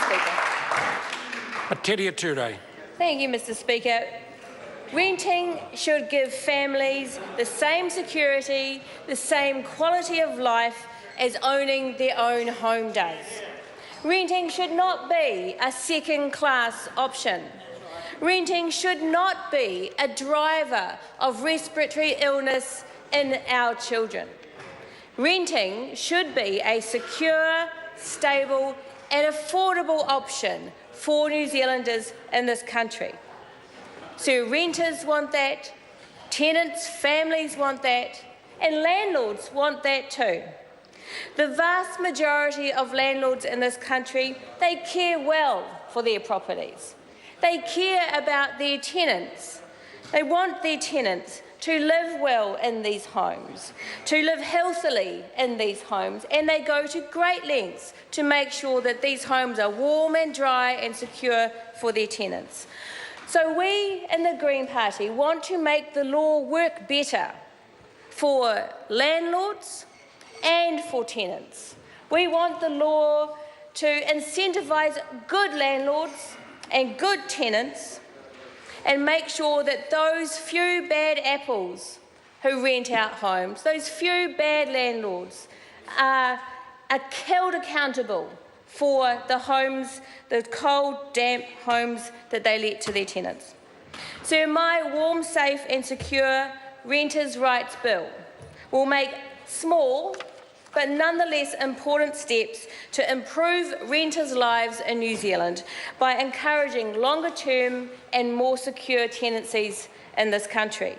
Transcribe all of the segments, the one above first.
Speaker. Thank you, Mr. Speaker. Renting should give families the same security, the same quality of life as owning their own home does. Renting should not be a second-class option. Renting should not be a driver of respiratory illness in our children. Renting should be a secure, stable and affordable option for New Zealanders in this country. So renters want that, tenants, families want that, and landlords want that too. The vast majority of landlords in this country, they care well for their properties. They care about their tenants. They want their tenants to live well in these homes, to live healthily in these homes, and they go to great lengths to make sure that these homes are warm and dry and secure for their tenants. So we in the Green Party want to make the law work better for landlords and for tenants. We want the law to incentivise good landlords and good tenants and make sure that those few bad apples who rent out homes, those few bad landlords are held accountable for the homes, the cold, damp homes that they let to their tenants. So my warm, safe and secure Renters' Rights Bill will make small but nonetheless important steps to improve renters' lives in New Zealand by encouraging longer-term and more secure tenancies in this country.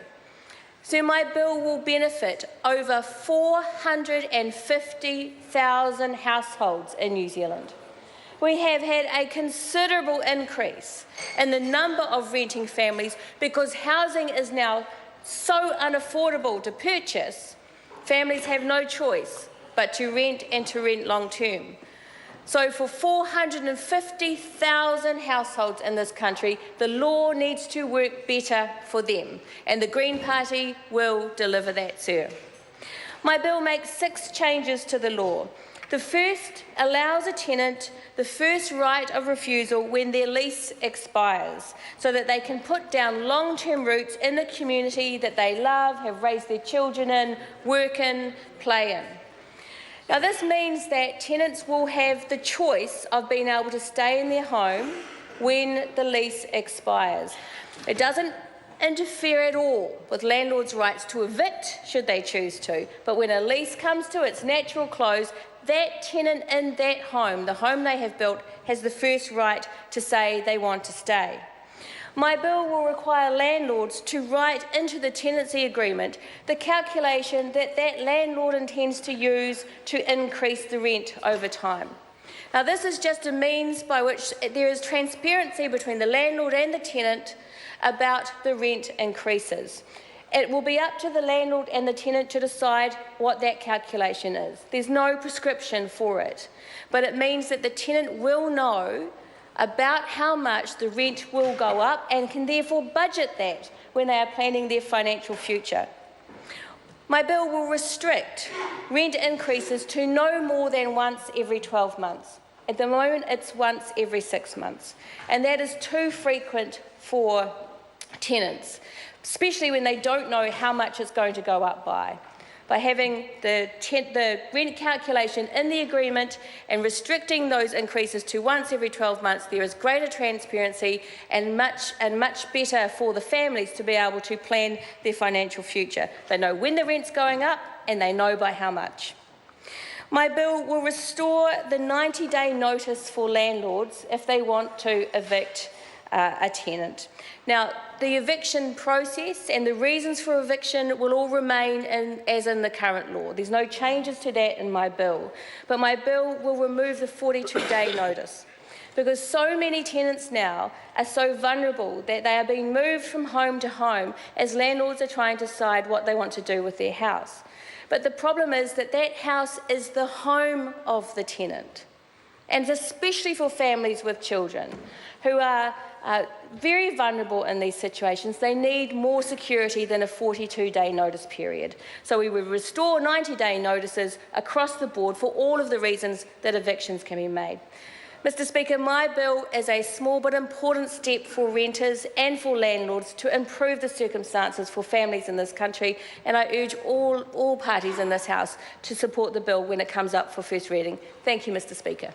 So my bill will benefit over 450,000 households in New Zealand. We have had a considerable increase in the number of renting families because housing is now so unaffordable to purchase, families have no choice but to rent and to rent long-term. So for 450,000 households in this country, the law needs to work better for them, and the Green Party will deliver that, sir. My bill makes 6 changes to the law. The first allows a tenant the first right of refusal when their lease expires, so that they can put down long-term roots in the community that they love, have raised their children in, work in, play in. Now, this means that tenants will have the choice of being able to stay in their home when the lease expires. It doesn't interfere at all with landlords' rights to evict, should they choose to, but when a lease comes to its natural close, that tenant in that home, the home they have built, has the first right to say they want to stay. My bill will require landlords to write into the tenancy agreement the calculation that that landlord intends to use to increase the rent over time. Now, this is just a means by which there is transparency between the landlord and the tenant about the rent increases. It will be up to the landlord and the tenant to decide what that calculation is. There's no prescription for it, but it means that the tenant will know about how much the rent will go up and can therefore budget that when they are planning their financial future. My bill will restrict rent increases to no more than once every 12 months. At the moment, it's once every 6 months, and that is too frequent for tenants, especially when they don't know how much it's going to go up by. By having the rent calculation in the agreement and restricting those increases to once every 12 months, there is greater transparency and much better for the families to be able to plan their financial future. They know when the rent's going up and they know by how much. My bill will restore the 90-day notice for landlords if they want to evict a tenant. Now, the eviction process and the reasons for eviction will all remain as in the current law. There's no changes to that in my bill. But my bill will remove the 42-day notice, because so many tenants now are so vulnerable that they are being moved from home to home as landlords are trying to decide what they want to do with their house. But the problem is that that house is the home of the tenant, and especially for families with children who are very vulnerable in these situations. They need more security than a 42-day notice period. So we would restore 90-day notices across the board for all of the reasons that evictions can be made. Mr Speaker, my bill is a small but important step for renters and for landlords to improve the circumstances for families in this country, and I urge all parties in this House to support the bill when it comes up for first reading. Thank you, Mr Speaker.